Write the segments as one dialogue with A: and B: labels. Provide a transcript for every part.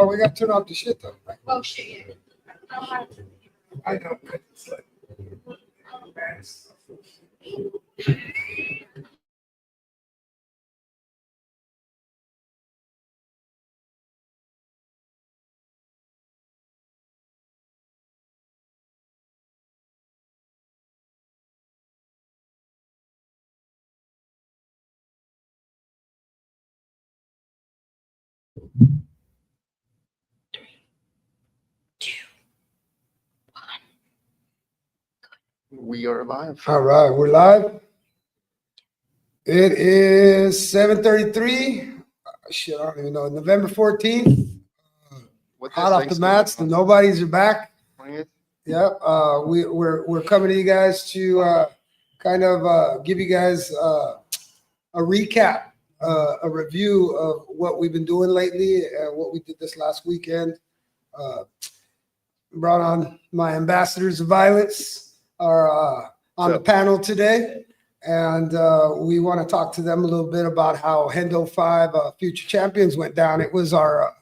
A: Oh, we got to turn off the shit though.
B: Oh shit! Yeah.
A: I know. It's like,
C: We are live.
A: all right, we're live. It is 7:33. Shit, I don't even know. November 14th.
C: What
A: Hot off the mats. The nobodies are back.
C: 20th?
A: Yep. We're coming to you guys to kind of give you guys a recap, a review of what we've been doing lately and what we did this last weekend. Brought on my ambassadors of violence are on the panel today, and we want to talk to them a little bit about how Hendo 5 Future Champions went down. It was our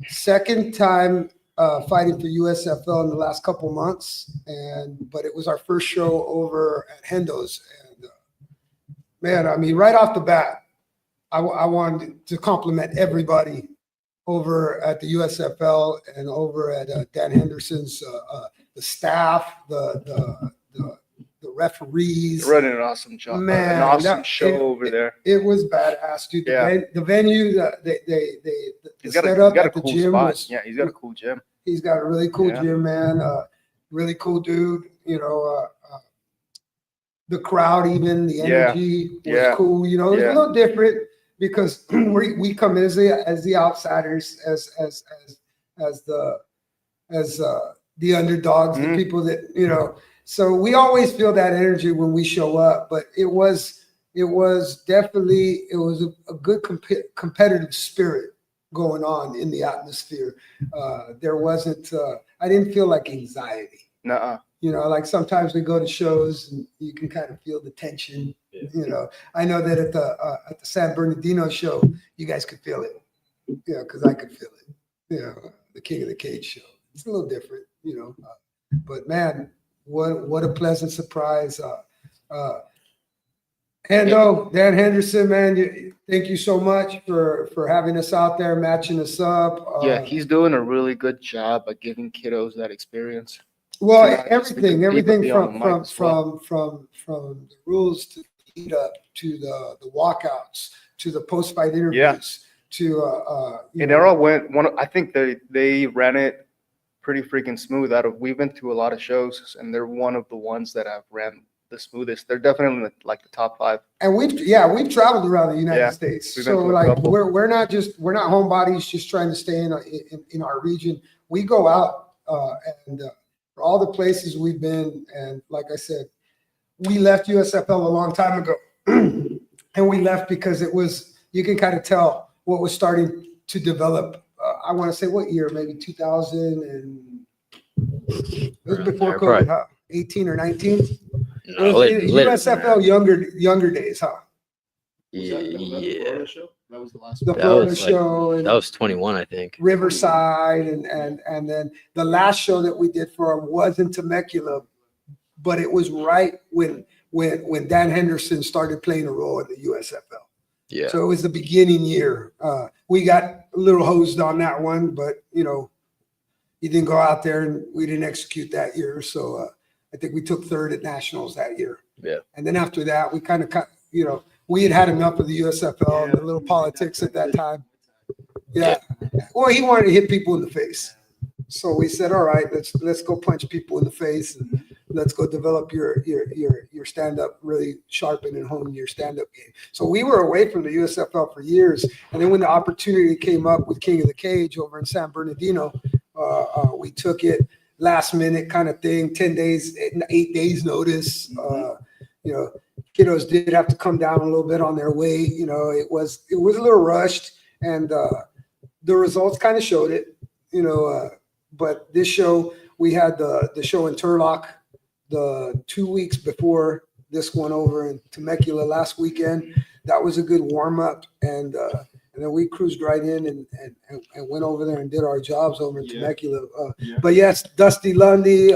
A: second time fighting for USFL in the last couple months, but it was our first show over at Hendo's. And man, I mean, right off the bat, I wanted to compliment everybody over at the USFL and over at Dan Henderson's, the staff, the referees.
C: They're running an awesome job.
A: Man,
C: an awesome show over there.
A: It was badass, dude.
C: Yeah.
A: The venue, the
C: He's got
A: setup
C: a
A: at the
C: cool
A: gym
C: spot.
A: was.
C: Yeah, he's got a cool gym.
A: He's got a really cool
C: Yeah.
A: gym, man. Really cool dude. You know, the crowd, even the energy was cool. You know, it was a little different because we come in as the outsiders, as the underdogs, the people that, you know. So we always feel that energy when we show up. But it was definitely a good competitive spirit going on in the atmosphere. There wasn't, I didn't feel like anxiety.
C: Nuh-uh.
A: You know, like sometimes we go to shows and you can kind of feel the tension.
D: Yeah.
A: You know, I know that at the San Bernardino show, you guys could feel it. You know, because I could feel it. You know, the King of the Cage show. It's a little different, you know. But man, what a pleasant surprise. Hendo, Dan Henderson, man, thank you so much for having us out there, matching us up.
C: Yeah, he's doing a really good job at giving kiddos that experience.
A: Well,
C: Yeah,
A: everything
C: be
A: from
C: on the mic as well.
A: the rules to the lead up to the walkouts to the post fight interviews to
C: And they all went I think they ran it pretty freaking smooth. We've been to a lot of shows, and they're one of the ones that have ran the smoothest. They're definitely like the top 5.
A: and we've traveled around the United States.
C: We've been
A: So
C: to a
A: like
C: couple.
A: we're not homebodies just trying to stay in our region. We go out and for all the places we've been, and like I said, we left USFL a long time ago. And we left because you can kind of tell what was starting to develop. I want to say what year, maybe 2000 and it was before COVID, huh? 18 or 19?
D: No,
A: USFL younger days, huh?
D: Yeah.
C: That was the last
A: The
D: That
A: Florida
D: was
A: show and
D: That was 21, I think.
A: Riverside, and then the last show that we did for him was in Temecula, but it was right when Dan Henderson started playing a role in the USFL.
D: Yeah.
A: So it was the beginning year. We got a little hosed on that one, but you know, he didn't go out there and we didn't execute that year. So I think we took 3rd at nationals that year.
D: Yeah.
A: And then after that, we kind of you know, we had enough of the USFL and the little politics at that time. Yeah. Well, he wanted to hit people in the face. So we said, all right, let's go punch people in the face and let's go develop your stand-up, really sharpen and hone your stand-up game. So we were away from the USFL for years. And then when the opportunity came up with King of the Cage over in San Bernardino, we took it last minute kind of thing, 10 days, 8 days notice. You know, kiddos did have to come down a little bit on their weight. You know, it was a little rushed, and the results kind of showed it. You know, but this show, we had the show in Turlock the 2 weeks before this one over in Temecula last weekend. That was a good warm up, and and then we cruised right in and went over there and did our jobs over in
E: Yeah.
A: Temecula.
E: Yeah.
A: But yes, Dusty Lundy,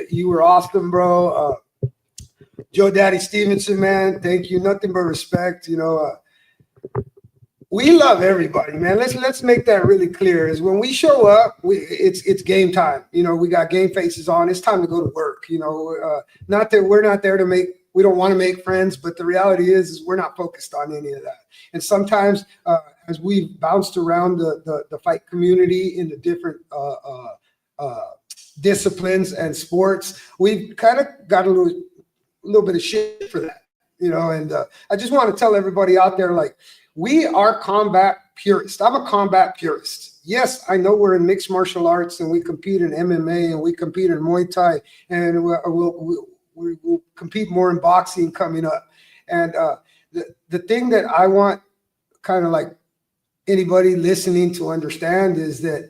A: you were awesome, bro. Joe Daddy Stevenson, man, thank you. Nothing but respect. We love everybody, man. Let's make that really clear. Is when we show up, it's game time. We got game faces on. It's time to go to work. Not that we're not there to make. We don't want to make friends, but the reality is we're not focused on any of that. And sometimes, as we've bounced around the fight community in the different disciplines and sports, we've kind of got a little bit of shit for that, And I just want to tell everybody out there, like, we are combat purists. I'm a combat purist. Yes, I know we're in mixed martial arts and we compete in MMA and we compete in Muay Thai and we'll compete more in boxing coming up. And the thing that I want kind of like anybody listening to understand is that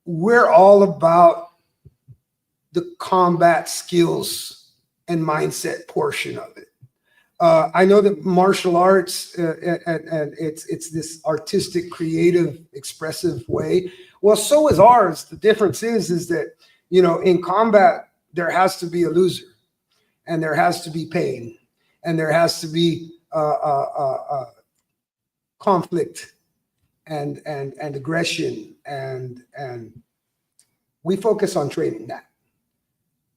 A: we're all about the combat skills and mindset portion of it. I know that martial arts and it's this artistic, creative, expressive way. Well, so is ours. The difference is that, in combat, there has to be a loser and there has to be pain and there has to be conflict and aggression. And we focus on training that.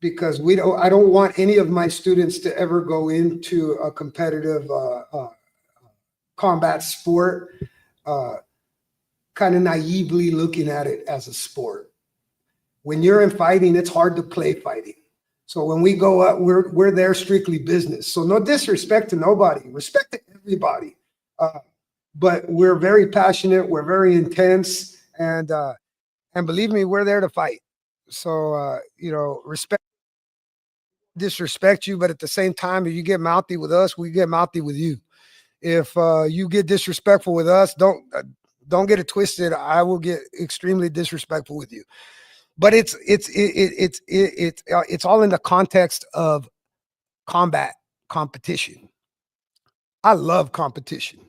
A: Because I don't want any of my students to ever go into a competitive combat sport, kind of naively looking at it as a sport. When you're in fighting, it's hard to play fighting. So when we go up, we're there strictly business. So no disrespect to nobody, respect to everybody. But we're very passionate, we're very intense, and believe me, we're there to fight. So respect. Disrespect you, but at the same time, if you get mouthy with us, we get mouthy with you. If you get disrespectful with us, don't get it twisted. I will get extremely disrespectful with you. But it's all in the context of combat competition. I love competition.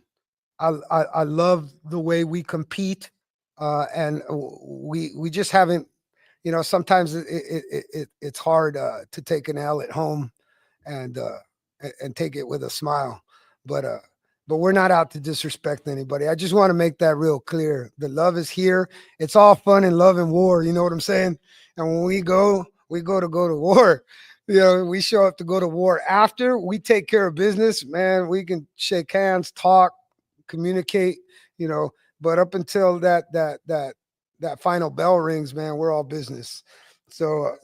A: I love the way we compete, and we just haven't. Sometimes it's hard to take an L at home and take it with a smile, but we're not out to disrespect anybody. I just want to make that real clear. The love is here. It's all fun and love and war. You know what I'm saying? And when we go to war. We show up to go to war. After we take care of business, man, we can shake hands, talk, communicate. But up until that final bell rings, man, we're all business. So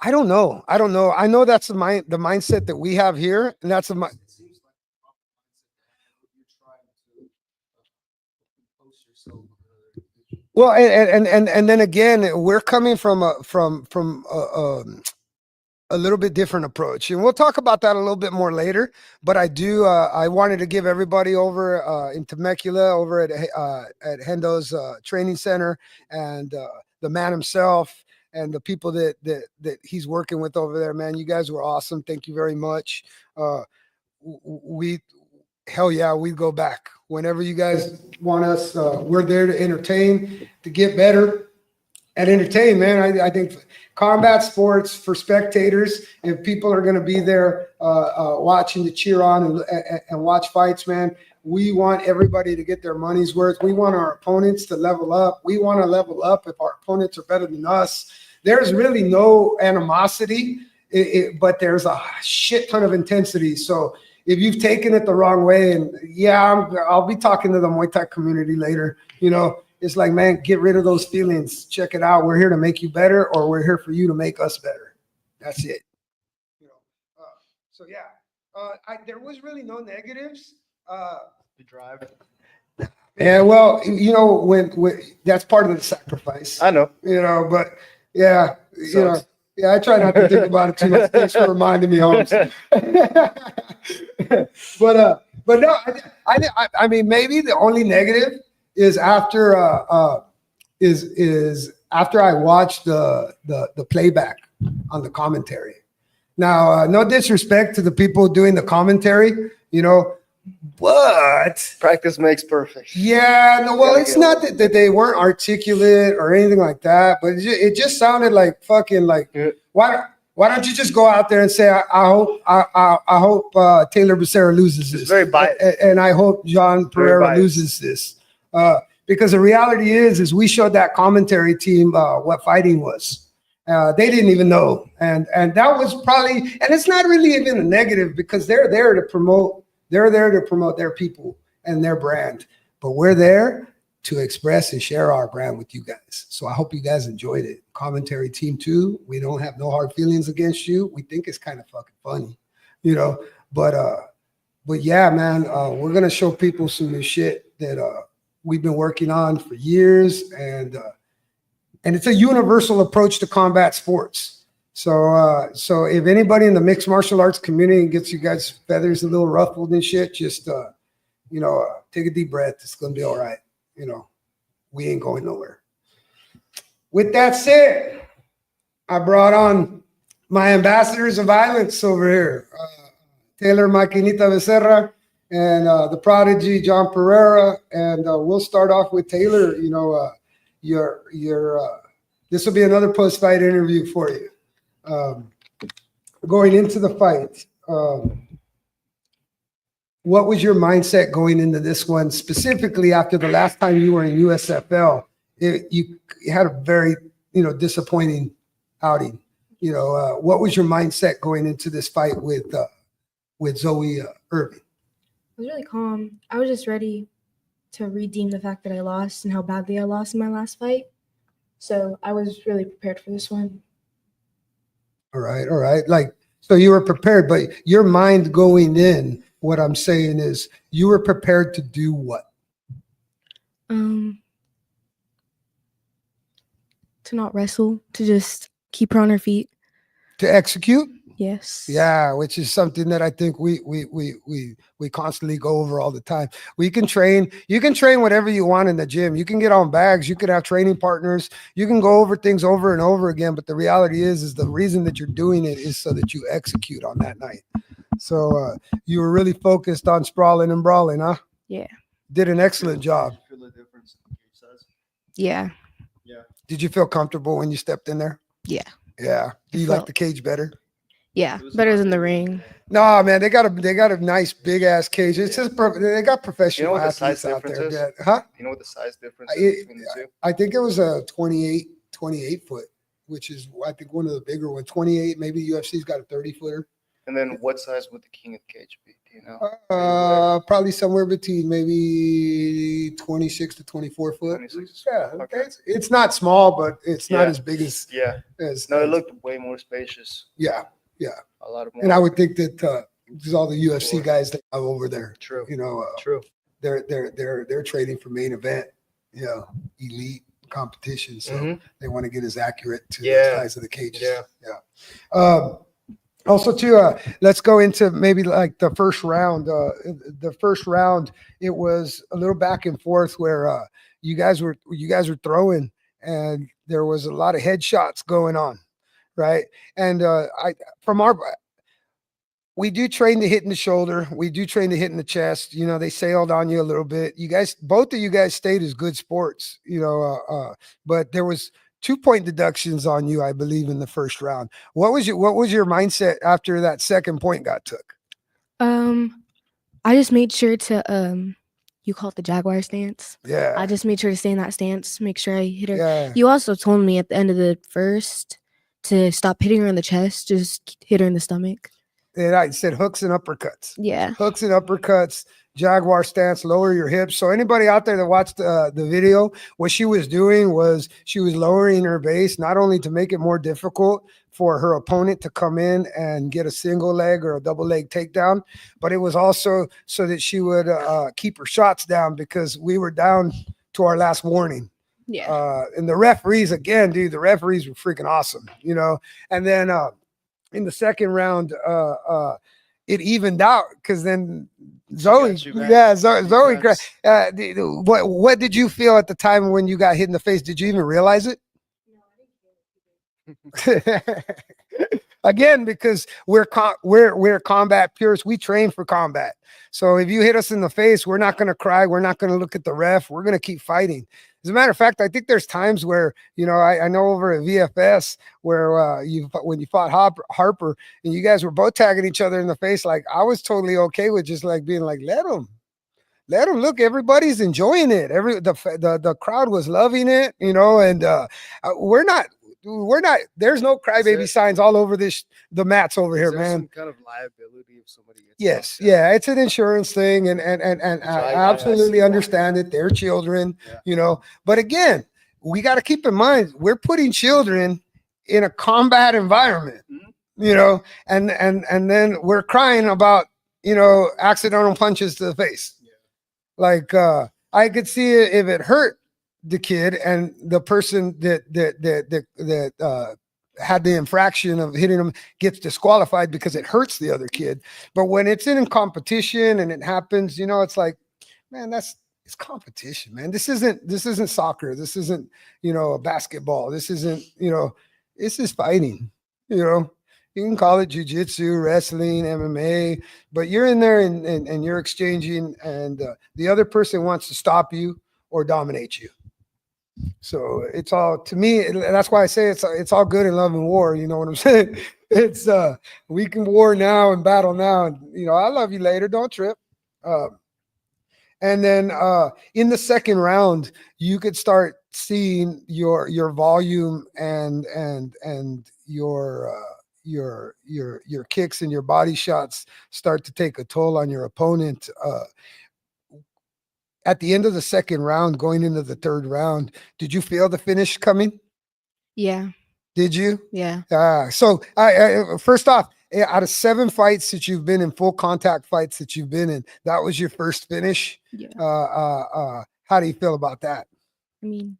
A: I don't know. I know that's the mindset that we have here, and that's well, and then again, we're coming from a little bit different approach, and we'll talk about that a little bit more later. But I wanted to give everybody over in Temecula, over at Hendo's training center, and the man himself, and the people that he's working with over there, man. You guys were awesome. Thank you very much. Hell yeah, we go back whenever you guys want us. We're there to entertain, to get better and entertain, man. I think combat sports for spectators, if people are going to be there watching to cheer on and watch fights, man, we want everybody to get their money's worth. We want our opponents to level up. We want to level up if our opponents are better than us. There's really no animosity, but there's a shit ton of intensity. So if you've taken it the wrong way, and yeah, I'll be talking to the Muay Thai community later, it's like, man, get rid of those feelings. Check it out. We're here to make you better, or we're here for you to make us better. That's it. So yeah, there was really no negatives.
C: The drive.
A: Yeah, well, when that's part of the sacrifice.
C: I know.
A: But yeah,
C: Sucks.
A: yeah, I try not to think about it too much. Thanks for reminding me, Holmes. But no, I mean, maybe the only negative is after after I watched the playback on the commentary. Now, no disrespect to the people doing the commentary, But
C: Practice makes perfect.
A: yeah, no, well,
C: Gotta
A: it's
C: get
A: not
C: over
A: that they weren't articulate or anything like that, but it just sounded like fucking like,
C: Yeah.
A: why don't you just go out there and say, I hope Taylor Becerra loses
C: It's
A: this.
C: very biased.
A: And I hope John
C: Very
A: Pereira
C: biased.
A: loses this. Because the reality is we showed that commentary team what fighting was. They didn't even know. And that was probably, and it's not really even a negative because they're there to promote their people and their brand. But we're there to express and share our brand with you guys. So I hope you guys enjoyed it. Commentary team too. We don't have no hard feelings against you. We think it's kind of fucking funny, you know. But yeah, man, we're gonna show people some new shit that we've been working on for years, and it's a universal approach to combat sports. So if anybody in the mixed martial arts community gets you guys feathers a little ruffled and shit, just take a deep breath. It's gonna be all right. We ain't going nowhere. With that said, I brought on my ambassadors of violence over here, Taylor Maquinita Becerra and the prodigy John Pereira, and we'll start off with Taylor. This will be another post-fight interview for you. Going into the fight, what was your mindset going into this one, specifically after the last time you were in USFL? You had a very, disappointing outing. What was your mindset going into this fight with Zoe Irving?
B: I was really calm. I was just ready to redeem the fact that I lost and how badly I lost in my last fight. So I was really prepared for this one.
A: All right. So you were prepared, but your mind going in, what I'm saying is you were prepared to do what?
B: To not wrestle, to just keep her on her feet.
A: To execute?
B: Yes.
A: Yeah, which is something that I think we constantly go over all the time. You can train whatever you want in the gym. You can get on bags, you could have training partners, you can go over things over and over again. But the reality is the reason that you're doing it is so that you execute on that night. So you were really focused on sprawling and brawling, huh?
B: Yeah.
A: Did an excellent job.
C: Feel the difference in cage size?
B: Yeah.
A: Did you feel comfortable when you stepped in there?
B: Yeah.
A: Yeah. Do you like the cage better?
B: Yeah. Better than the ring.
A: No, man, they got a nice big ass cage. It's just they got professional
C: what the size
A: athletes out there.
C: difference is?
A: Yeah. Huh?
C: You know what the size difference is between the two?
A: I think it was a 28 foot, which is I think one of the bigger ones. 28, maybe UFC's got a 30 footer.
C: And then what size would the king of the cage be? Do you know?
A: Probably somewhere between maybe 26 to 24 foot.
C: 26.
A: Yeah,
C: Okay.
A: it's not small, but it's not
C: Yeah.
A: as big as
C: Yeah.
A: as
C: No, it looked way more spacious.
A: yeah.
C: A lot of more.
A: And I would think that because all the UFC guys that have over there,
C: True.
A: True. They're training for main event, elite competition. So they want to get as accurate to the size of the cages. Yeah. Also, too, let's go into maybe like the first round. The first round, it was a little back and forth where you guys were throwing, and there was a lot of headshots going on, right? And we do train to hit in the shoulder. We do train to hit in the chest. They sailed on you a little bit. Both of you guys stayed as good sports, but there was 2-point deductions on you, I believe, in the first round. What was your mindset after that second point got took?
B: I just made sure to you call it the Jaguar stance.
A: Yeah.
B: I just made sure to stay in that stance, make sure I hit her.
A: Yeah.
B: You also told me at the end of the first to stop hitting her in the chest, just hit her in the stomach.
A: And I said hooks and uppercuts.
B: Yeah.
A: Hooks and uppercuts, Jaguar stance, lower your hips. So anybody out there that watched the video, what she was doing was she was lowering her base, not only to make it more difficult for her opponent to come in and get a single leg or a double leg takedown, but it was also so that she would keep her shots down because we were down to our last warning.
B: Yeah.
A: And the referees, again, dude, the referees were freaking awesome, and then in the second round, it evened out because then Zoe, Zoe, what did you feel at the time when you got hit in the face? Did you even realize it? Again, because we're combat purists. We train for combat. So if you hit us in the face, we're not going to cry. We're not going to look at the ref. We're going to keep fighting. As a matter of fact, I think there's times where, I know over at VFS where when you fought Harper and you guys were both tagging each other in the face, like I was totally okay with just like being like, let them look. Everybody's enjoying it. The crowd was loving it, and we're not. There's no crybaby signs all over the mats over here, man.
C: Some kind of liability if somebody gets
A: Yes,
C: knocked out?
A: yeah, it's an insurance thing, and I absolutely understand it. They're children, But again, we got to keep in mind we're putting children in a combat environment, and then we're crying about accidental punches to the face. Like I could see it if it hurt the kid and the person that had the infraction of hitting him gets disqualified because it hurts the other kid. But when it's in competition and it happens, it's like, man, it's competition, man. This isn't soccer. This isn't, a basketball. This isn't, this is fighting, You can call it jujitsu, wrestling, MMA, but you're in there and you're exchanging, and the other person wants to stop you or dominate you. So it's all, to me, that's why I say it's all good in love and war. You know what I'm saying? It's we can war now and battle now, and I love you later. Don't trip. And then in the second round, you could start seeing your volume and your kicks and your body shots start to take a toll on your opponent. At the end of the second round, going into the third round, did you feel the finish coming?
B: Yeah.
A: Did you?
B: Yeah.
A: So I first off, out of 7 fights that you've been in, full contact fights that you've been in, that was your first finish.
B: Yeah.
A: How do you feel about that?
B: I mean,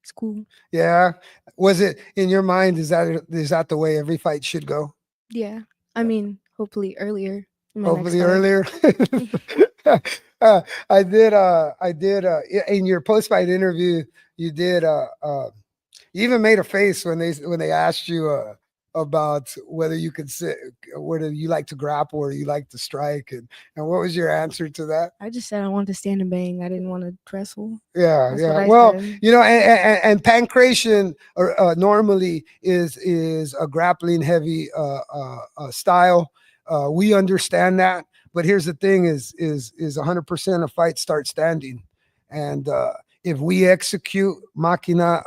B: it's cool.
A: Yeah. Was it in your mind? Is that the way every fight should go?
B: Yeah. I mean, hopefully earlier.
A: Hopefully earlier. I did in your post-fight interview, you did you even made a face when they asked you about whether you could whether you like to grapple or you like to strike, and what was your answer to that?
B: I just said I wanted to stand and bang. I didn't want to wrestle.
A: Yeah,
B: That's what I
A: well,
B: said.
A: and pancration normally is a grappling heavy style. We understand that, but here's the thing: is 100% of fights start standing, and if we execute Maquina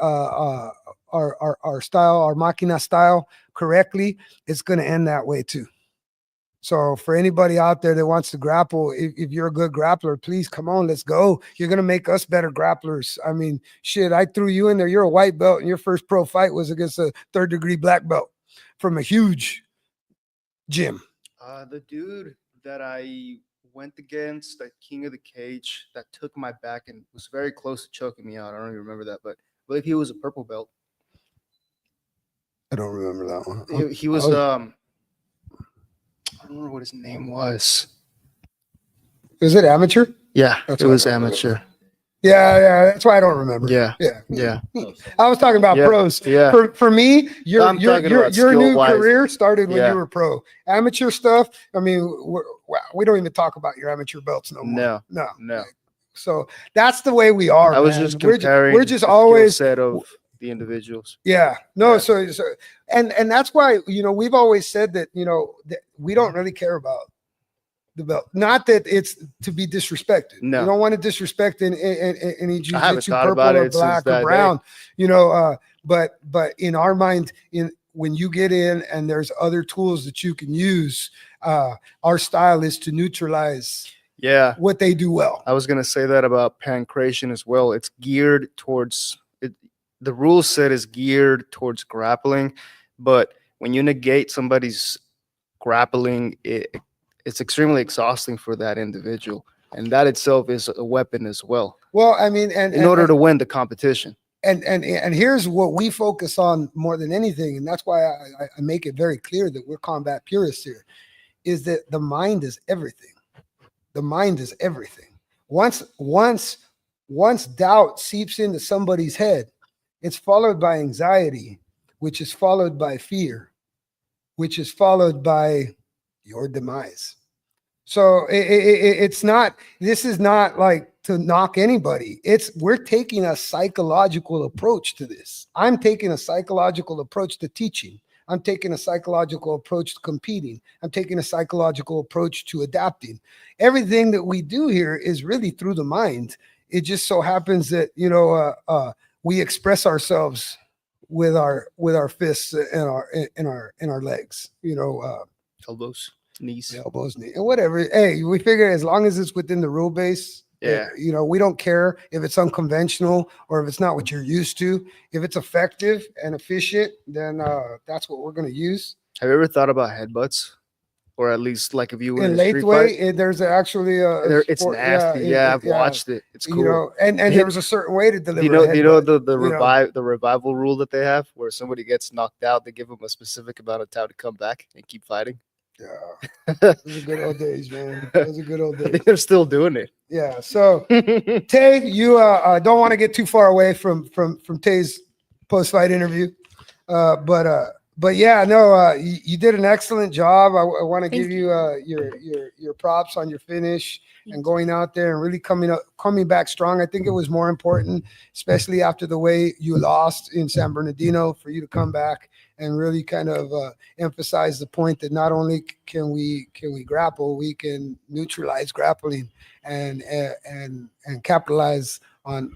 A: our style, our Maquina style correctly, it's going to end that way too. So for anybody out there that wants to grapple, if you're a good grappler, please come on, let's go. You're going to make us better grapplers. I mean, shit, I threw you in there. You're a white belt, and your first pro fight was against a 3rd-degree black belt from a huge gym.
C: The dude that I went against at King of the Cage that took my back and was very close to choking me out. I don't even remember that, but I believe he was a purple belt.
A: I don't remember that one.
C: He was I don't remember what his name was.
A: Is it amateur?
C: Yeah,
A: That's
C: it
A: what
C: was
A: I don't remember.
C: amateur.
A: Yeah, that's why I don't remember.
C: Yeah.
A: Yeah. I was talking about
C: Yeah,
A: pros.
C: yeah.
A: For me, your
C: I'm talking about
A: your new
C: skill-wise.
A: career started when
C: Yeah.
A: you were pro. Amateur stuff. I mean, we don't even talk about your amateur belts no more.
C: No.
A: So that's the way we are.
C: I was
A: man.
C: just comparing
A: We're just
C: the skill
A: always
C: set of the individuals.
A: Yeah, no.
C: Yeah.
A: So and that's why we've always said that that we don't really care about the belt. Not that it's to be disrespected.
C: No.
A: You don't want to disrespect any
C: I haven't
A: jiu-jitsu,
C: thought
A: purple
C: about
A: or
C: it since
A: black or
C: that day.
A: brown. But in our mind, when you get in and there's other tools that you can use, our style is to neutralize
C: Yeah.
A: what they do well.
C: I was gonna say that about pancration as well. It's geared towards it. The rule set is geared towards grappling, but when you negate somebody's grappling, it's extremely exhausting for that individual, and that itself is a weapon as well.
A: Well, I mean,
C: In order to win the competition.
A: And here's what we focus on more than anything, and that's why I make it very clear that we're combat purists here, is that the mind is everything. The mind is everything. Once doubt seeps into somebody's head, it's followed by anxiety, which is followed by fear. which is followed by your demise. So it's not, this is not like to knock anybody. We're taking a psychological approach to this. I'm taking a psychological approach to teaching. I'm taking a psychological approach to competing. I'm taking a psychological approach to adapting. Everything that we do here is really through the mind. It just so happens that, we express ourselves with our fists and our legs,
C: Elbows, knees.
A: elbows, knee, and whatever. Hey, we figure as long as it's within the rule base,
C: Yeah.
A: we don't care if it's unconventional or if it's not what you're used to. If it's effective and efficient, then that's what we're going to use.
C: Have you ever thought about headbutts? Or at least like if you were
A: In
C: in a street
A: Lathway,
C: fight?
A: there's actually a
C: It's
A: sport-
C: nasty. Yeah, I've
A: yeah,
C: watched it. It's cool.
A: and there's a certain way to deliver.
C: Do you know the
A: headbutt,
C: the revival rule that they have, where somebody gets knocked out, they give them a specific amount of time to come back and keep fighting.
A: Yeah, those are good old days, man. Those are good old
C: I
A: days.
C: think they're still doing it.
A: Yeah. So Tay, you don't want to get too far away from Tay's post-fight interview, but yeah, no, you did an excellent job. I want to
B: Thank
A: give you your props on your finish
B: Thank
A: and
B: you.
A: going out there and really coming back strong. I think it was more important, especially after the way you lost in San Bernardino, for you to come back and really kind of emphasize the point that not only can we grapple, we can neutralize grappling and capitalize on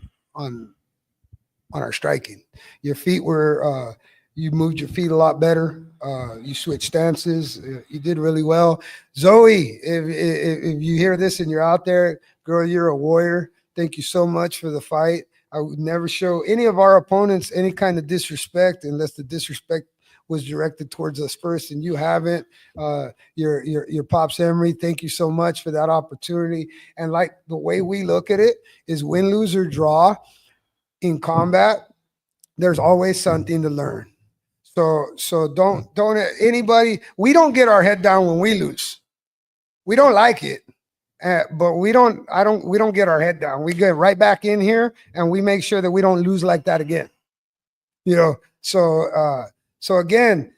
A: our striking. Your feet were you moved your feet a lot better. You switched stances. You did really well. Zoe, if you hear this and you're out there, girl, you're a warrior. Thank you so much for the fight. I would never show any of our opponents any kind of disrespect unless the disrespect was directed towards us first, and you haven't. Your Pops Emery, thank you so much for that opportunity. And like the way we look at it is win, lose, or draw in combat, there's always something to learn. So don't anybody, we don't get our head down when we lose. We don't like it. But we don't get our head down. We get right back in here and we make sure that we don't lose like that again. So again,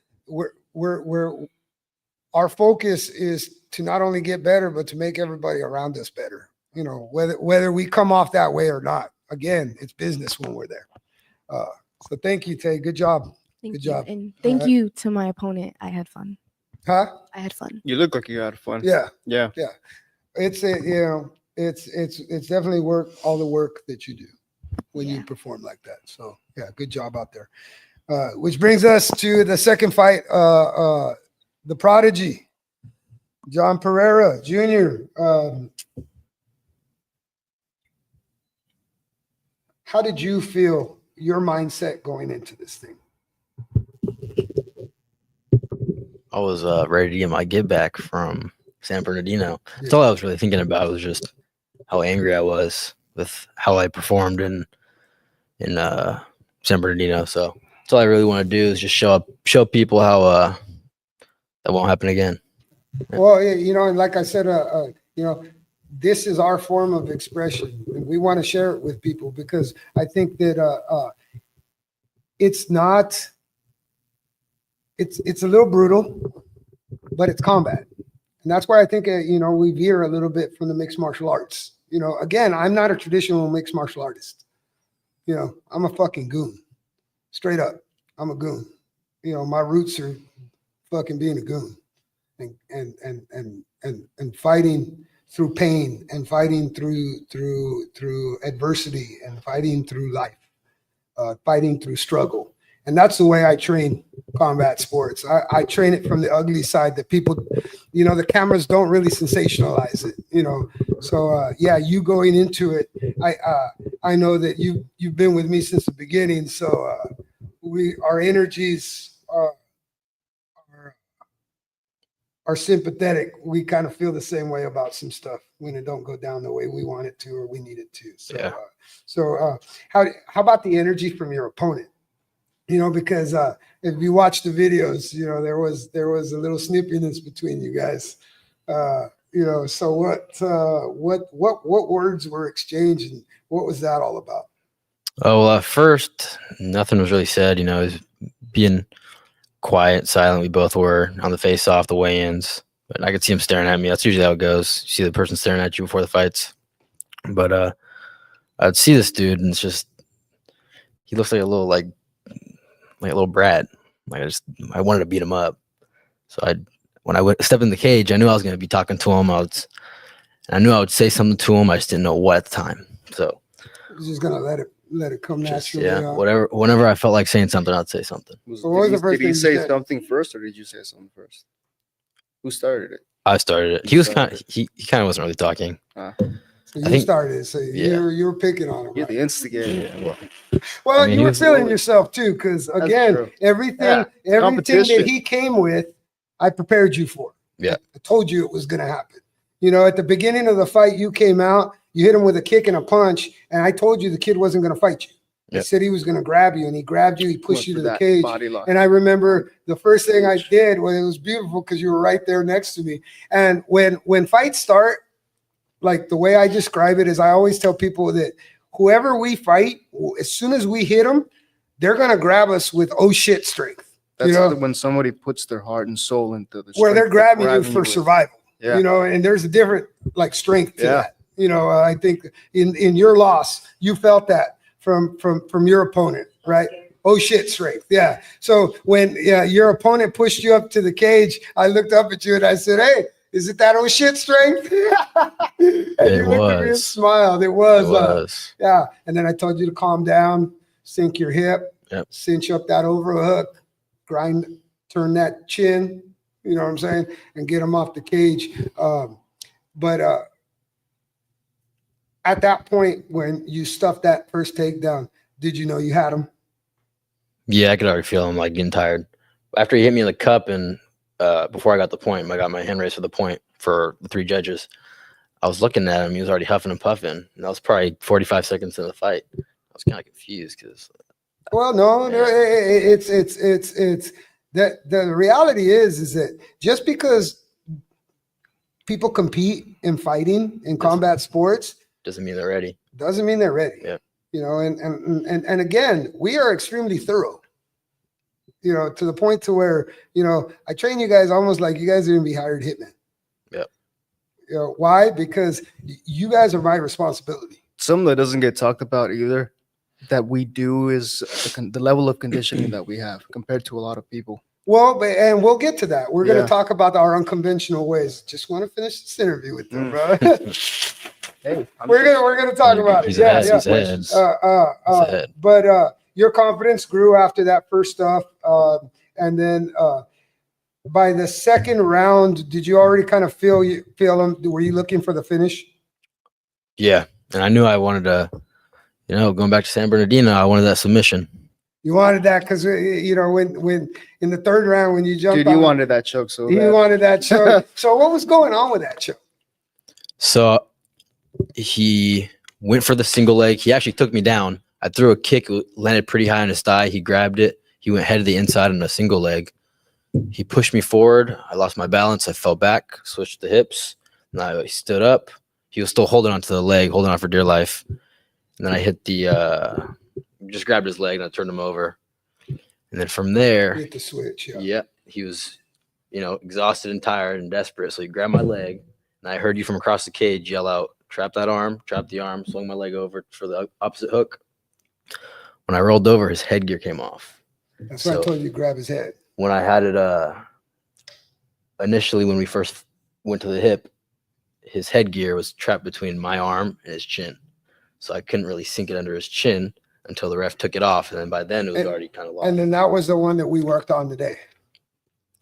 A: our focus is to not only get better, but to make everybody around us better. Whether we come off that way or not. Again, it's business when we're there. So thank you, Tay. Good job.
B: Thank
A: Good
B: you.
A: job.
B: And thank
A: Alright.
B: you to my opponent. I had fun.
A: Huh?
B: I had fun.
C: You look like you had fun.
A: Yeah.
C: Yeah.
A: It's definitely all the work that you do when you
B: Yeah.
A: perform like that. So yeah, good job out there. Which brings us to the second fight, the prodigy, John Pereira Jr. How did you feel, your mindset going into this thing?
D: I was ready to get my get back from San Bernardino. That's all I was really thinking about, was just how angry I was with how I performed in San Bernardino. So that's all I really want to do is just show people how that won't happen again.
A: Well, and like I said, this is our form of expression, and we want to share it with people because I think that it's a little brutal, but it's combat. And that's why I think, we veer a little bit from the mixed martial arts. Again, I'm not a traditional mixed martial artist. I'm a fucking goon. Straight up. I'm a goon. My roots are fucking being a goon and fighting through pain and fighting through adversity and fighting through life, fighting through struggle. And that's the way I train combat sports. I train it from the ugly side that people, the cameras don't really sensationalize it, So you going into it, I know that you've been with me since the beginning. So our energies are sympathetic. We kind of feel the same way about some stuff when it don't go down the way we want it to or we need it to. So,
D: Yeah.
A: How about the energy from your opponent? Because if you watch the videos, there was a little snippiness between you guys. So what words were exchanged and what was that all about?
D: Oh, well, at first, nothing was really said. It was being quiet, silent. We both were on the face-off, the weigh-ins. But I could see him staring at me. That's usually how it goes. You see the person staring at you before the fights. But I'd see this dude, and it's just he looks like a little like a little brat. Like I wanted to beat him up. So when I stepped in the cage, I knew I was going to be talking to him. I knew I would say something to him. I just didn't know what at the time. So
A: You're just gonna let it come
D: just,
A: naturally.
D: yeah, whenever I felt like saying something, I'd say something.
A: So what was the first
C: did
A: thing
C: he
A: you
C: say
A: said?
C: something first, or did you say something first? Who started it?
D: I started it. He was kind of he kind of wasn't really talking.
A: So
D: I
A: you
D: think-
A: started. So
D: yeah.
A: you were picking on him.
C: You're
A: Right?
C: the instigator.
A: Well,
D: I mean,
A: you
D: he
A: were
D: was
A: feeling
C: really-
A: yourself too, because again,
C: true.
A: everything that
C: competition.
A: he came with, I prepared you for.
D: Yeah.
A: I told you it was going to happen. You know, at the beginning of the fight, you came out, you hit him with a kick and a punch, and I told you the kid wasn't going to fight you. I
D: Yep.
A: said he was going to grab you, and he grabbed you, he pushed you to the cage.
C: Body lock.
A: And I remember the first thing I did, well, it was beautiful because you were right there next to me. And when fights start, like the way I describe it is I always tell people that whoever we fight, as soon as we hit them, they're going to grab us with oh shit strength.
C: That's
A: you know,
C: when somebody puts their heart and soul into the
A: where they're
C: strength
A: grabbing you for
C: with.
A: survival.
C: Yeah.
A: You know, and there's a different like strength to
C: Yeah.
A: that. You know, I think in your loss, you felt that from your opponent, right? Oh shit strength. Yeah. So when your opponent pushed you up to the cage, I looked up at you and I said, "Hey, is it that oh shit strength?" And you looked at me and
D: was.
A: smiled. It was.
D: It was.
A: Yeah. And then I told you to calm down, sink your hip,
D: Yep.
A: cinch up that overhook, turn that chin, you know what I'm saying, and get him off the cage. But at that point, when you stuffed that first takedown, did you know you had him?
D: Yeah, I could already feel him like getting tired. After he hit me in the cup and before I got the point, I got my hand raised for the point for the three judges. I was looking at him. He was already huffing and puffing. And that was probably 45 seconds into the fight. I was kind of confused because
A: Well, no,
D: Yeah.
A: it's that the reality is that just because people compete in fighting in combat sports
D: doesn't mean they're ready.
A: doesn't mean they're ready.
D: Yeah.
A: You know, and again, we are extremely thorough. You know, to the point to where, you know, I train you guys almost like you guys are gonna be hired hitmen.
D: Yep.
A: You know, why? Because you guys are my responsibility.
C: Something that doesn't get talked about either that we do is the level of conditioning that we have compared to a lot of people.
A: Well, and we'll get to that. We're going
C: Yeah.
A: to talk about our unconventional ways. Just want to finish this interview with them, bro.
C: Hey,
A: we're gonna talk about it.
D: He's
A: Yeah,
D: ahead.
A: yeah.
D: He's ahead. He's ahead.
A: But your confidence grew after that first stuff, and then by the second round, did you already kind of feel them? Were you looking for the finish?
D: Yeah. And I knew I wanted to, going back to San Bernardino, I wanted that submission.
A: You wanted that because you know when in the third round when you jumped,
C: Dude, you wanted that choke so
A: you
C: bad.
A: wanted that choke. So what was going on with that choke?
D: So he went for the single leg. He actually took me down. I threw a kick, landed pretty high on his thigh. He grabbed it. He went head to the inside on a single leg. He pushed me forward. I lost my balance. I fell back, switched the hips. And I stood up. He was still holding onto the leg, holding on for dear life. And then I hit just grabbed his leg and I turned him over. And then from there,
A: Hit the switch. Yeah.
D: yeah, he was, exhausted and tired and desperate. So he grabbed my leg, and I heard you from across the cage yell out, "Trap that arm, trap the arm," swung my leg over for the opposite hook. When I rolled over, his headgear came off.
A: That's why I
D: So-
A: told you to grab his head.
D: When I had it, initially when we first went to the hip, his headgear was trapped between my arm and his chin. So I couldn't really sink it under his chin until the ref took it off. And then by then it was
A: And-
D: already kind of lost.
A: And then that was the one that we worked on today.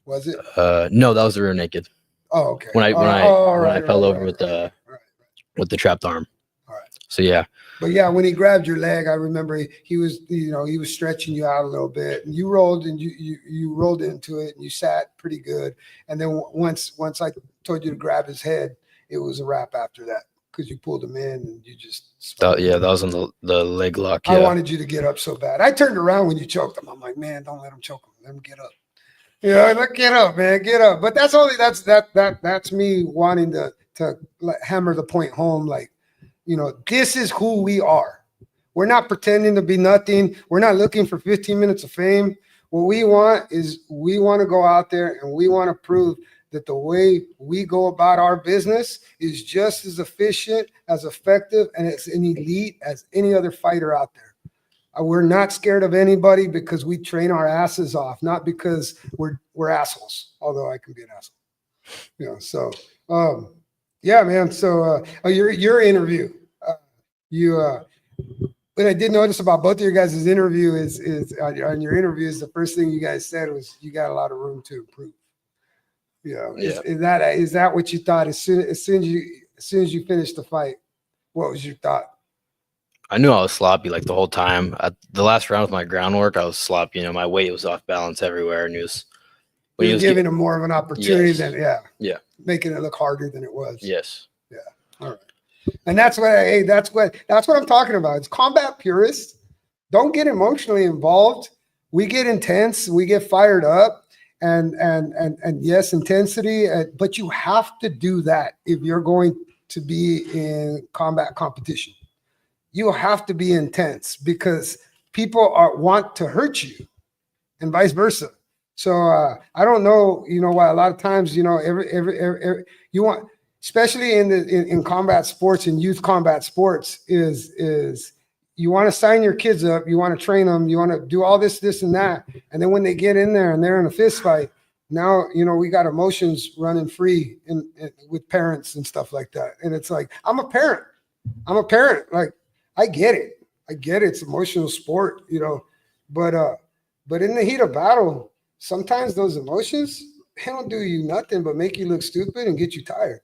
A: Was it?
D: No, that was the rear naked.
A: Oh, okay.
D: When I
A: Oh,
D: when I
A: right,
D: fell
A: right,
D: over
A: right,
D: with
A: right,
D: the
A: right.
D: with the trapped arm.
A: All right.
D: So yeah,
A: But yeah, when he grabbed your leg, I remember he was, he was stretching you out a little bit, and you rolled and you rolled into it, and you sat pretty good. And then once I told you to grab his head, it was a wrap after that because you pulled him in and you just.
D: that was on the leg lock. Yeah.
A: I wanted you to get up so bad. I turned around when you choked him. I'm like, man, don't let him choke him. Let him get up. Get up, man, get up. But that's me wanting to like, hammer the point home. Like, this is who we are. We're not pretending to be nothing. We're not looking for 15 minutes of fame. What we want is we want to go out there and we want to prove that the way we go about our business is just as efficient, as effective, and as an elite as any other fighter out there. We're not scared of anybody because we train our asses off, not because we're assholes, although I can be an asshole. So yeah, man. So your interview, what I did notice about both of your guys' interview is on your interviews, the first thing you guys said was you got a lot of room to improve. Is that what you thought as soon as you finished the fight? What was your thought?
D: I knew I was sloppy like the whole time. At the last round with my groundwork, I was sloppy. My weight was off balance everywhere, and he was
A: Giving him more of an opportunity
D: Yes.
A: than making it look harder than it was.
D: Yes.
A: Yeah. All right. And that's what I'm talking about. It's combat purists. Don't get emotionally involved. We get intense. We get fired up. And yes, intensity. But you have to do that if you're going to be in combat competition. You have to be intense because people want to hurt you, and vice versa. So I don't know, why a lot of times, every you want, especially in combat sports and youth combat sports, is you want to sign your kids up, you want to train them, you want to do all this, and that, and then when they get in there and they're in a fist fight, now we got emotions running free with parents and stuff like that, and it's like I'm a parent, like I get it, it's emotional sport, but in the heat of battle, sometimes those emotions, they don't do you nothing but make you look stupid and get you tired.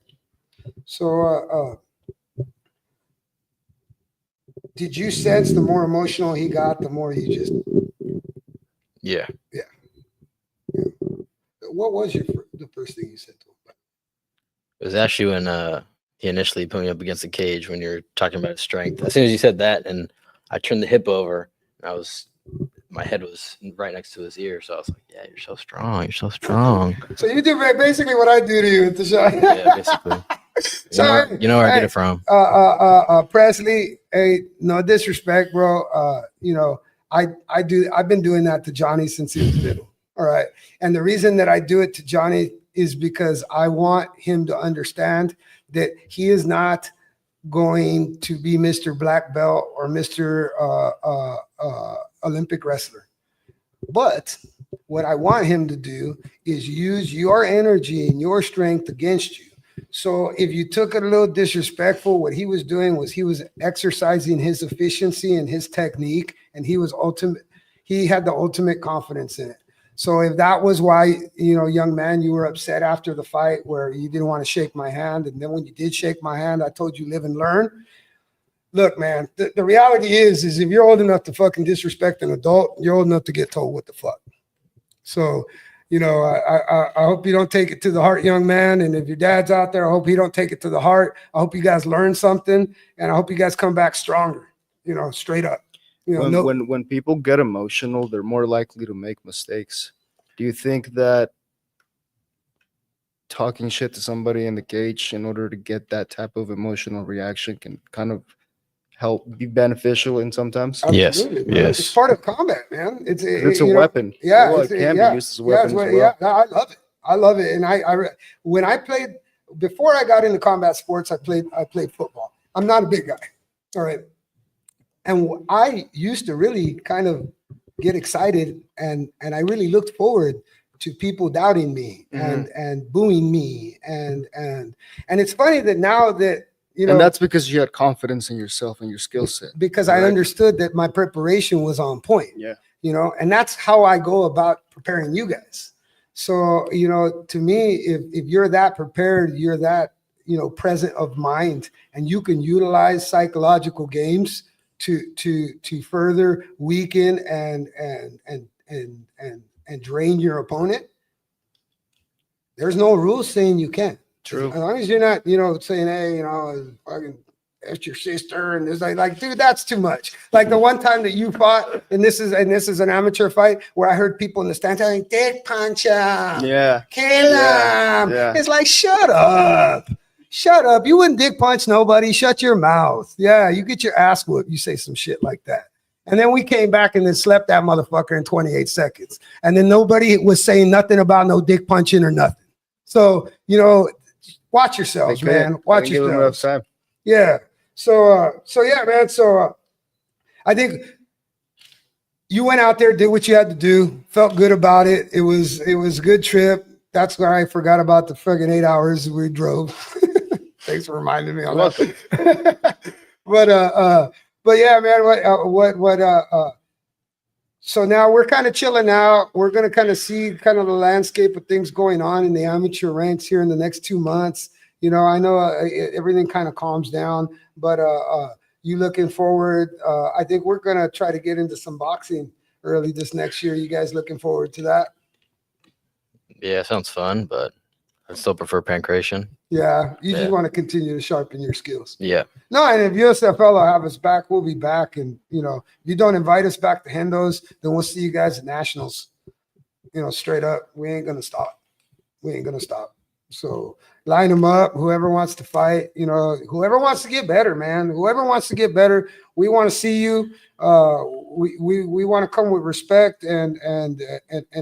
A: So did you sense the more emotional he got, the more you just
D: Yeah.
A: What was the first thing you said to him?
D: It was actually when he initially put me up against the cage when you're talking about his strength. As soon as you said that, and I turned the hip over, my head was right next to his ear, so I was like, "Yeah, you're so strong. You're so strong."
A: So you do basically what I do to you at the show.
D: Yeah, basically. You know where I get it from.
A: Presley, hey, no disrespect, bro. I've been doing that to Johnny since he was little. All right. And the reason that I do it to Johnny is because I want him to understand that he is not going to be Mr. Black Belt or Mr. Olympic wrestler. But what I want him to do is use your energy and your strength against you. So if you took it a little disrespectful, what he was doing was he was exercising his efficiency and his technique, and he had the ultimate confidence in it. So if that was why, young man, you were upset after the fight where you didn't want to shake my hand, and then when you did shake my hand, I told you live and learn. Look, man, the reality is if you're old enough to fucking disrespect an adult, you're old enough to get told what the fuck. So, I hope you don't take it to the heart, young man. And if your dad's out there, I hope he don't take it to the heart. I hope you guys learn something, and I hope you guys come back stronger, straight up.
C: When people get emotional, they're more likely to make mistakes. Do you think that talking shit to somebody in the cage in order to get that type of emotional reaction can kind of help be beneficial in sometimes?
A: Absolutely, man.
D: Yes.
A: It's part of combat, man. It's
C: a weapon.
A: Yeah,
C: Well, it can be used as a weapon as well.
A: Yeah, I love it. I love it. And when I played, before I got into combat sports, I played football. I'm not a big guy. All right. And I used to really kind of get excited, and I really looked forward to people doubting me and booing me. And it's funny that now that,
C: and that's because you had confidence in yourself and your skill set.
A: Because I understood that my preparation was on point.
C: Yeah.
A: And that's how I go about preparing you guys. So, to me, if you're that prepared, you're that, present of mind, and you can utilize psychological games to further weaken and drain your opponent. There's no rules saying you can't.
C: True.
A: As long as you're not, saying, hey, fucking that's your sister, and it's like, dude, that's too much. Like the one time that you fought, and this is an amateur fight where I heard people in the stands saying, "Dick punch him,
C: Yeah.
A: kill him."
C: Yeah.
A: It's like, shut up. Shut up. You wouldn't dick punch nobody. Shut your mouth. Yeah, you get your ass whooped. You say some shit like that. And then we came back and then slept that motherfucker in 28 seconds. And then nobody was saying nothing about no dick punching or nothing. So, you know, watch yourselves, man. Watch
C: Give him enough
A: yourselves.
C: time.
A: Yeah. So yeah, man. So I think you went out there, did what you had to do, felt good about it. It was a good trip. That's why I forgot about the friggin' 8 hours we drove. Thanks for reminding me on that. But yeah, man, so now we're kind of chilling out. We're going to kind of see kind of the landscape of things going on in the amateur ranks here in the next 2 months. You know, I know everything kind of calms down, but you looking forward? I think we're going to try to get into some boxing early this next year. You guys looking forward to that?
D: Yeah, sounds fun, but I still prefer pancration.
A: Yeah, you just
D: Yeah.
A: want to continue to sharpen your skills.
D: Yeah.
A: No, and if USFL will have us back, we'll be back. And, you know, if you don't invite us back to Hendo's, then we'll see you guys at Nationals. You know, straight up, we ain't going to stop. We ain't going to stop. So line them up. Whoever wants to fight, you know, whoever wants to get better, man. Whoever wants to get better, we want to see you. We want to come with respect and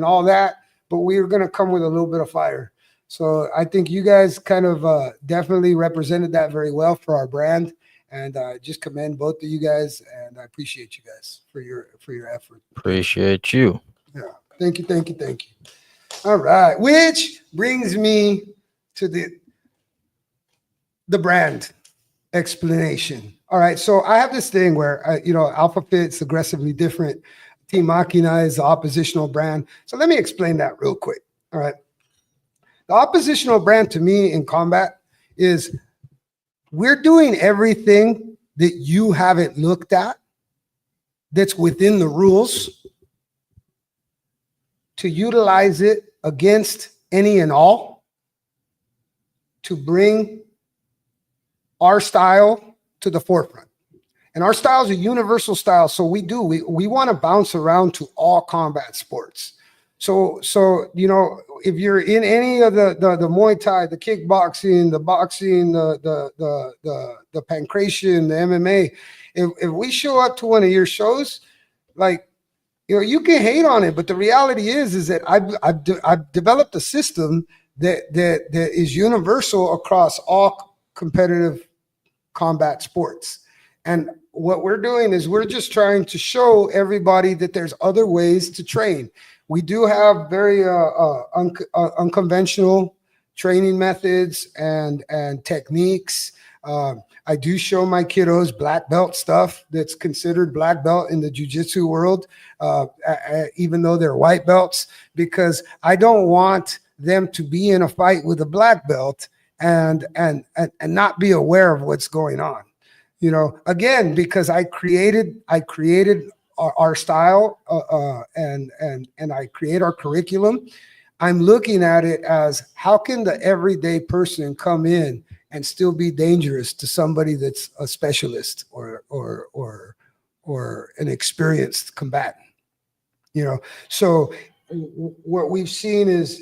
A: all that, but we're going to come with a little bit of fire. So I think you guys kind of definitely represented that very well for our brand, and just commend both of you guys, and I appreciate you guys for your effort.
D: Appreciate you.
A: Yeah, thank you. All right, which brings me to the brand explanation. All right, so I have this thing where you know, Alpha Fit's aggressively different. Team Maquina is the oppositional brand. So let me explain that real quick. All right. The oppositional brand to me in combat is we're doing everything that you haven't looked at that's within the rules to utilize it against any and all to bring our style to the forefront. And our style is a universal style. So we want to bounce around to all combat sports. So, you know, if you're in any of the Muay Thai, the kickboxing, the boxing, the pancration, the MMA, if we show up to one of your shows, like, you know, you can hate on it, but the reality is that I've developed a system that is universal across all competitive combat sports. And what we're doing is we're just trying to show everybody that there's other ways to train. We do have very unconventional training methods and techniques. I do show my kiddos black belt stuff that's considered black belt in the jiu-jitsu world, even though they're white belts, because I don't want them to be in a fight with a black belt and not be aware of what's going on. You know, again, because I created our style and I create our curriculum. I'm looking at it as how can the everyday person come in and still be dangerous to somebody that's a specialist or an experienced combatant. You know, so what we've seen is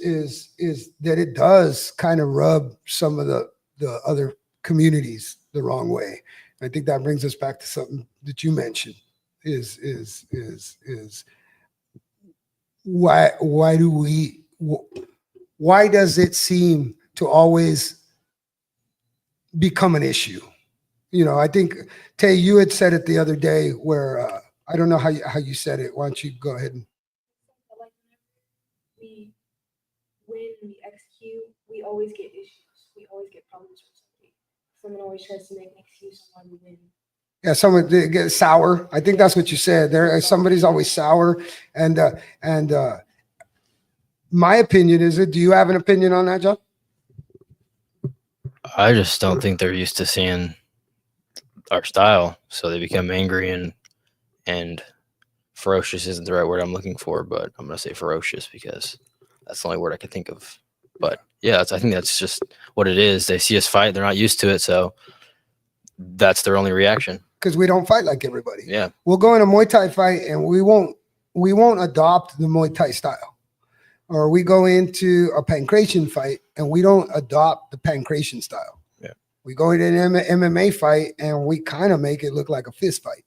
A: that it does kind of rub some of the other communities the wrong way. I think that brings us back to something that you mentioned is why does it seem to always become an issue? You know, I think Tay, you had said it the other day where I don't know how you said it. Why don't you go ahead and
B: when we execute, we always get issues. We always get problems from somebody. Someone always tries to make an excuse on why we win.
A: yeah, someone get sour. I think that's what you said. Somebody's always sour, and my opinion is it. Do you have an opinion on that, John?
D: I just don't think they're used to seeing our style, so they become angry and ferocious isn't the right word I'm looking for, but I'm gonna say ferocious because that's the only word I can think of. But yeah, I think that's just what it is. They see us fight, they're not used to it, so that's their only reaction.
A: Because we don't fight like everybody.
D: Yeah,
A: We'll go in a Muay Thai fight and we won't adopt the Muay Thai style. Or we go into a pancration fight and we don't adopt the pancration style.
D: Yeah.
A: We go into an MMA fight and we kind of make it look like a fist fight.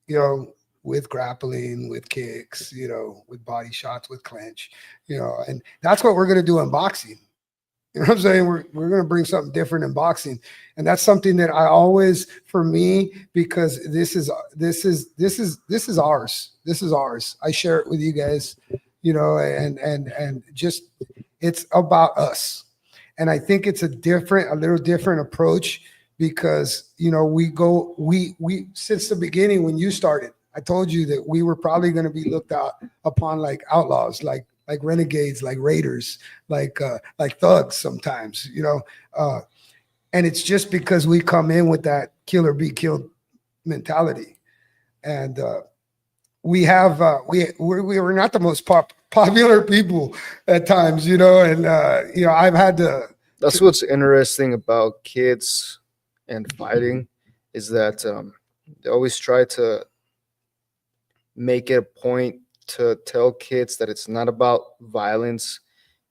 A: you know, with grappling, with kicks, you know, with body shots, with clinch, you know, and that's what we're going to do in boxing. You know what I'm saying? We're going to bring something different in boxing. And that's something that I always, for me, because this is ours. This is ours. I share it with you guys, you know, and just, it's about us. And I think it's a little different approach because, you know, we since the beginning, when you started, I told you that we were probably going to be looked out upon like outlaws, like renegades, like raiders, like thugs sometimes, you know. And it's just because we come in with that kill or be killed mentality. And we're not the most popular people at times, you know, and you know, I've had to.
C: That's what's interesting about kids and fighting is that they always try to make it a point to tell kids that it's not about violence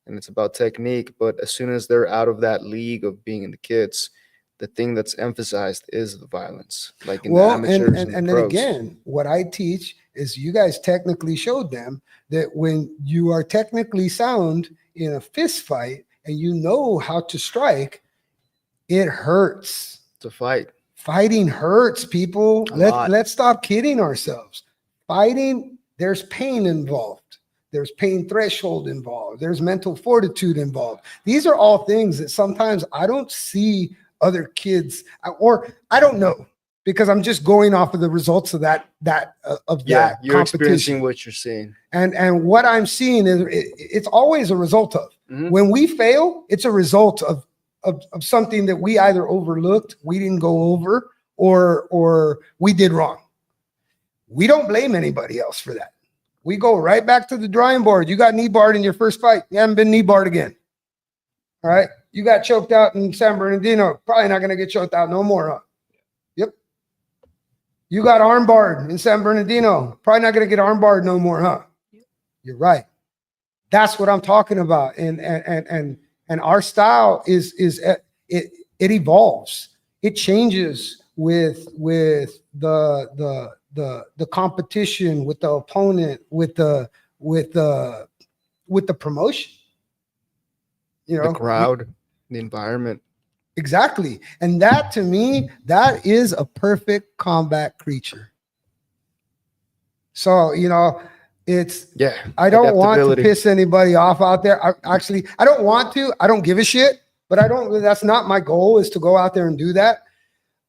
C: and it's about technique. But as soon as they're out of that league of being in the kids, the thing that's emphasized is the violence, like in the amateurs and
A: then
C: pros.
A: again, what I teach is you guys technically showed them that when you are technically sound in a fist fight and you know how to strike, it hurts.
C: To fight.
A: Fighting hurts, people.
C: A lot.
A: Let's stop kidding ourselves. Fighting, there's pain involved. There's pain threshold involved. There's mental fortitude involved. These are all things that sometimes I don't see other kids, or I don't know, because I'm just going off of the results of that
C: You're experiencing
A: competition.
C: what you're seeing.
A: And what I'm seeing is it's always a result of.
C: Mhm.
A: When we fail, it's a result of something that we either overlooked, we didn't go over, or we did wrong. We don't blame anybody else for that. We go right back to the drawing board. You got knee barred in your first fight. You haven't been knee barred again. All right. You got choked out in San Bernardino. Probably not going to get choked out no more, huh? Yep. You got arm barred in San Bernardino. Probably not going to get arm barred no more, huh? You're right. That's what I'm talking about. And our style is it evolves. It changes with the competition, with the opponent, with the promotion. You know,
C: The crowd, the environment.
A: exactly. And that, to me, that is a perfect combat creature. So, you know, it's,
C: Yeah.
A: I don't want to
C: adaptability.
A: piss anybody off out there. I don't want to. I don't give a shit, but that's not my goal, is to go out there and do that.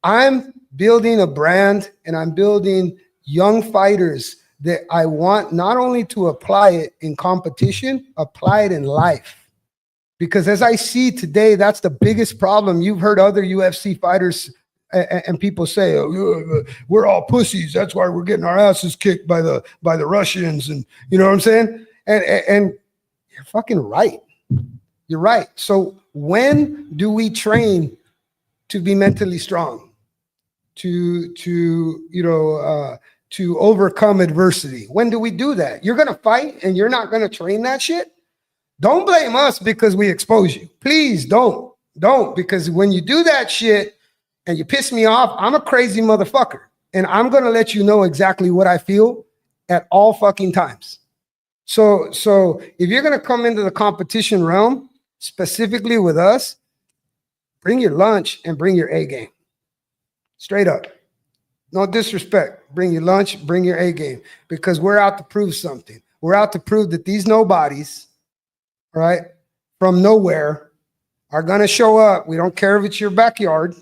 A: I'm building a brand and I'm building young fighters that I want not only to apply it in competition, apply it in life. Because as I see today, that's the biggest problem. You've heard other UFC fighters and people say, oh, we're all pussies. That's why we're getting our asses kicked by the Russians. And you know what I'm saying? And you're fucking right. You're right. So when do we train to be mentally strong? To overcome adversity? When do we do that? You're going to fight and you're not going to train that shit? Don't blame us because we expose you. Please don't, because when you do that shit and you piss me off, I'm a crazy motherfucker. And I'm going to let you know exactly what I feel at all fucking times. So if you're going to come into the competition realm, specifically with us, bring your lunch and bring your A game. Straight up. No disrespect. Bring your lunch, bring your A game, because we're out to prove something. We're out to prove that these nobodies, right, from nowhere, are going to show up. We don't care if it's your backyard.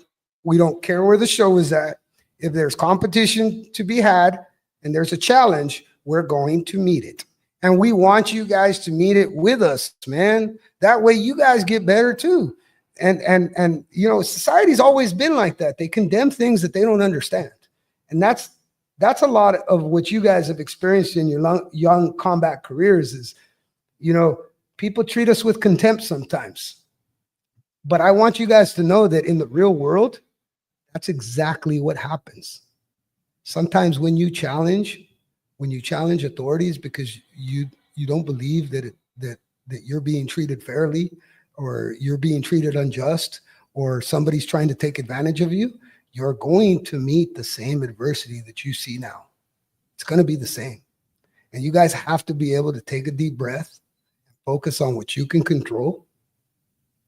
A: We don't care where the show is at. If there's competition to be had and there's a challenge, we're going to meet it. And we want you guys to meet it with us, man. That way you guys get better too. And you know, society's always been like that. They condemn things that they don't understand. And that's a lot of what you guys have experienced in your young combat careers is, you know, people treat us with contempt sometimes. But I want you guys to know that in the real world, that's exactly what happens. Sometimes when you challenge authorities because you don't believe that you're being treated fairly, or you're being treated unjust, or somebody's trying to take advantage of you, you're going to meet the same adversity that you see now. It's going to be the same. And you guys have to be able to take a deep breath, focus on what you can control,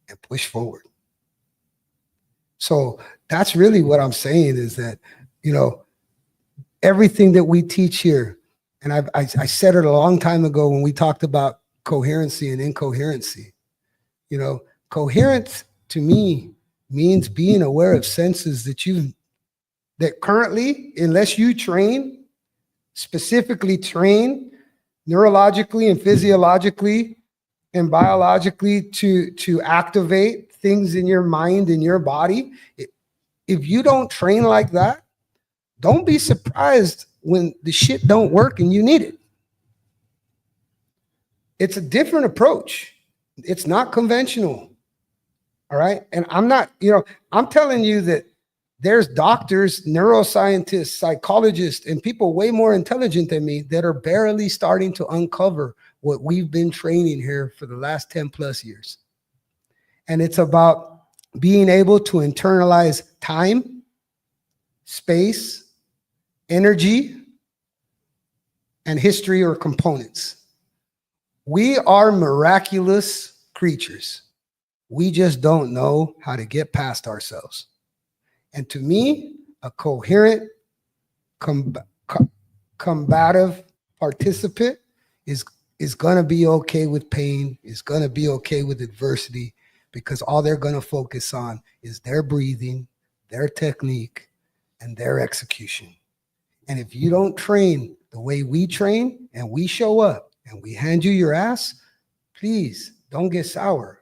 A: and push forward. So that's really what I'm saying is that, you know, everything that we teach here, and I said it a long time ago when we talked about coherency and incoherency. You know, coherence to me means being aware of senses that currently, unless you specifically train neurologically and physiologically and biologically to activate things in your mind and your body. If you don't train like that, don't be surprised when the shit don't work and you need it. It's a different approach. It's not conventional. All right. And I'm telling you that there's doctors, neuroscientists, psychologists, and people way more intelligent than me that are barely starting to uncover what we've been training here for the last 10 plus years. And it's about being able to internalize time, space, energy, and history or components. We are miraculous creatures. We just don't know how to get past ourselves. And to me, a coherent, combative participant is going to be okay with pain, is going to be okay with adversity, because all they're going to focus on is their breathing, their technique, and their execution. And if you don't train the way we train and we show up and we hand you your ass, please don't get sour.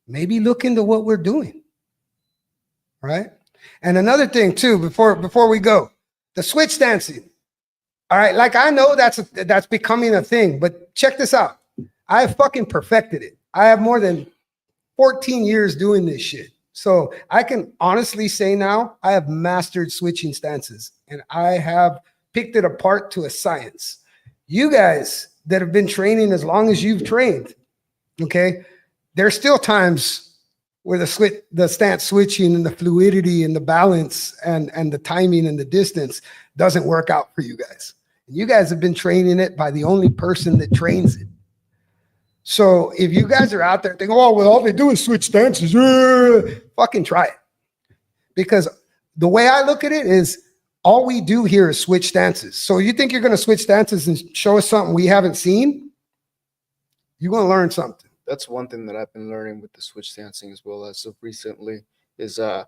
A: Maybe look into what we're doing. Right? And another thing too, before we go, the switch dancing. All right, like I know that's becoming a thing, but check this out. I have fucking perfected it. I have more than 14 years doing this shit. So I can honestly say now I have mastered switching stances and I have picked it apart to a science. You guys that have been training as long as you've trained, okay, there's still times where the stance switching and the fluidity and the balance and the timing and the distance doesn't work out for you guys. And you guys have been training it by the only person that trains it. So if you guys are out there thinking, oh, well, all they do is switch stances, fucking try it. Because the way I look at it is all we do here is switch stances. So you think you're going to switch stances and show us something we haven't seen? You're going to learn something.
C: That's one thing that I've been learning with the switch dancing as well as of recently is I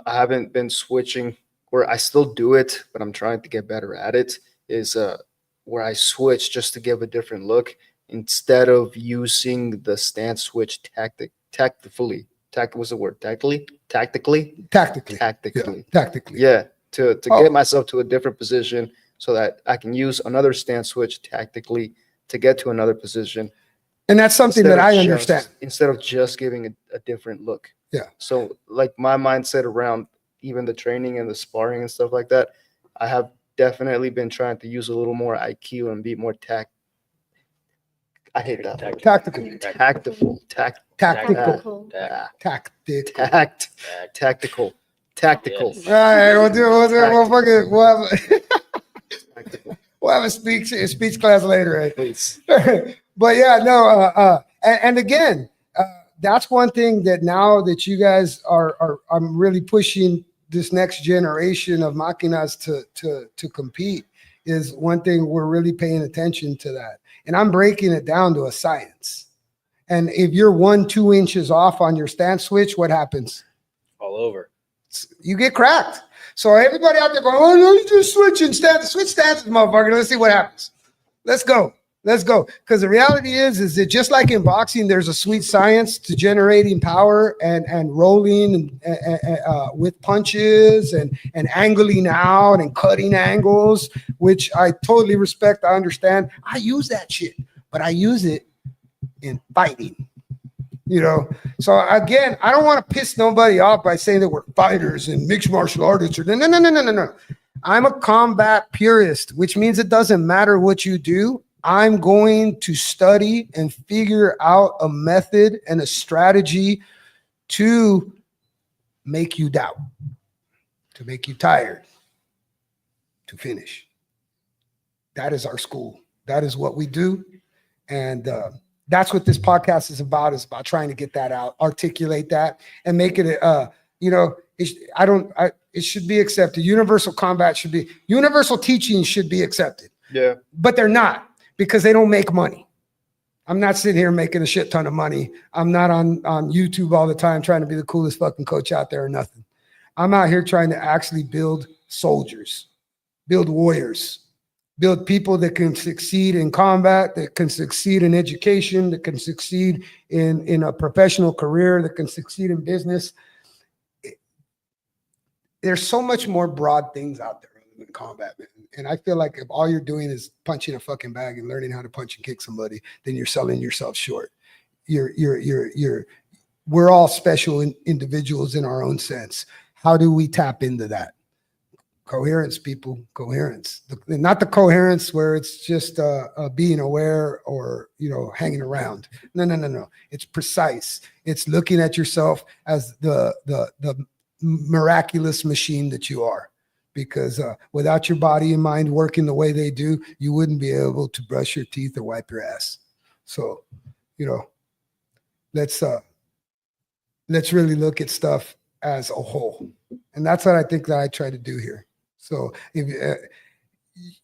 C: haven't been switching, where I still do it, but I'm trying to get better at it, is where I switch just to give a different look instead of using the stance switch tactically. What's the word? Tactically. Yeah, to get myself to a different position so that I can use another stance switch tactically to get to another position.
A: And that's something that I understand.
C: Instead of just giving a different look.
A: Yeah.
C: So like my mindset around even the training and the sparring and stuff like that, I have definitely been trying to use a little more IQ and be more I hate that.
A: Tactical.
C: Tactical.
A: All right, we'll have a speech class later, right?
C: Please.
A: But yeah, no, and again, that's one thing that now that you guys I'm really pushing this next generation of Maquinas to compete, is one thing we're really paying attention to that. And I'm breaking it down to a science. And if you're 1-2 inches off on your stance switch, what happens?
D: All over.
A: You get cracked. So everybody out there going, oh, no, you just switch stances, motherfucker. Let's see what happens. Let's go. Because the reality is that just like in boxing, there's a sweet science to generating power and rolling and with punches and angling out and cutting angles, which I totally respect. I understand. I use that shit, but I use it in fighting. So again, I don't want to piss nobody off by saying that we're fighters and mixed martial artists. No. I'm a combat purist, which means it doesn't matter what you do. I'm going to study and figure out a method and a strategy to make you doubt, to make you tired, to finish. that is our school. That is what we do. And that's what this podcast is about trying to get that out, articulate that, and make it, it should be accepted. Universal teaching should be accepted.
C: Yeah.
A: But they're not, because they don't make money. I'm not sitting here making a shit ton of money. I'm not on YouTube all the time trying to be the coolest fucking coach out there or nothing. I'm out here trying to actually build soldiers, build warriors, build people that can succeed in combat, that can succeed in education, that can succeed in a professional career, that can succeed in business. There's so much more broad things out there than combat, man. And I feel like if all you're doing is punching a fucking bag and learning how to punch and kick somebody, then you're selling yourself short. We're all special individuals in our own sense. How do we tap into that? Coherence, people, coherence. Not the coherence where it's just being aware or, hanging around. No. It's precise. It's looking at yourself as the miraculous machine that you are. Because without your body and mind working the way they do, you wouldn't be able to brush your teeth or wipe your ass. So, let's really look at stuff as a whole. And that's what I think that I try to do here. So if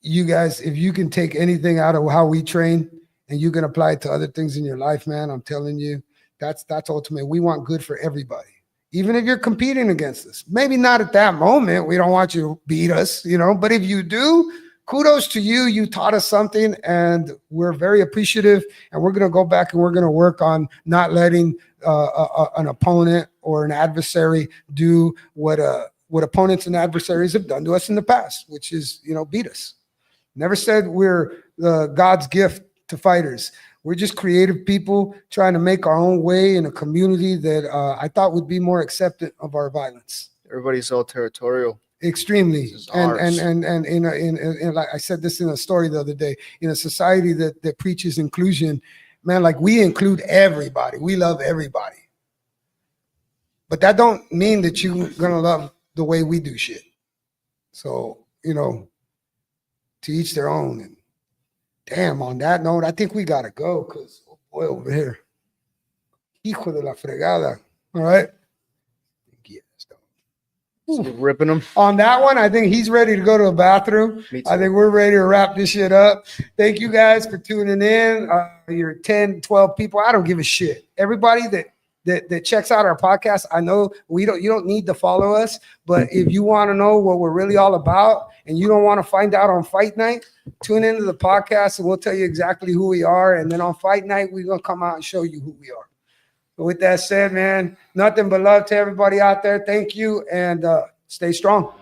A: you guys, if you can take anything out of how we train and you can apply it to other things in your life, man, I'm telling you, that's ultimate. We want good for everybody. Even if you're competing against us, maybe not at that moment. We don't want you to beat us, but if you do, kudos to you. You taught us something and we're very appreciative, and we're going to go back and we're going to work on not letting an opponent or an adversary do what opponents and adversaries have done to us in the past, which is, beat us. Never said we're God's gift to fighters. We're just creative people trying to make our own way in a community that I thought would be more acceptant of our violence.
C: Everybody's all territorial.
A: Extremely.
C: This is
A: And
C: ours.
A: like I said this in a story the other day, in a society that preaches inclusion, man, like we include everybody. We love everybody. But that don't mean that you're going to love the way we do shit. So, to each their own. And damn, on that note, I think we got to go because, oh boy, over here. Hijo de la fregada. All right.
C: So ripping them.
A: On that one, I think he's ready to go to the bathroom.
C: Me too.
A: I think we're ready to wrap this shit up. Thank you guys for tuning in. You're 10, 12 people. I don't give a shit. Everybody that checks out our podcast, I know you don't need to follow us, but if you want to know what we're really all about and you don't want to find out on fight night, tune into the podcast and we'll tell you exactly who we are. And then on fight night, we're going to come out and show you who we are. But with that said, man, nothing but love to everybody out there. Thank you, and stay strong.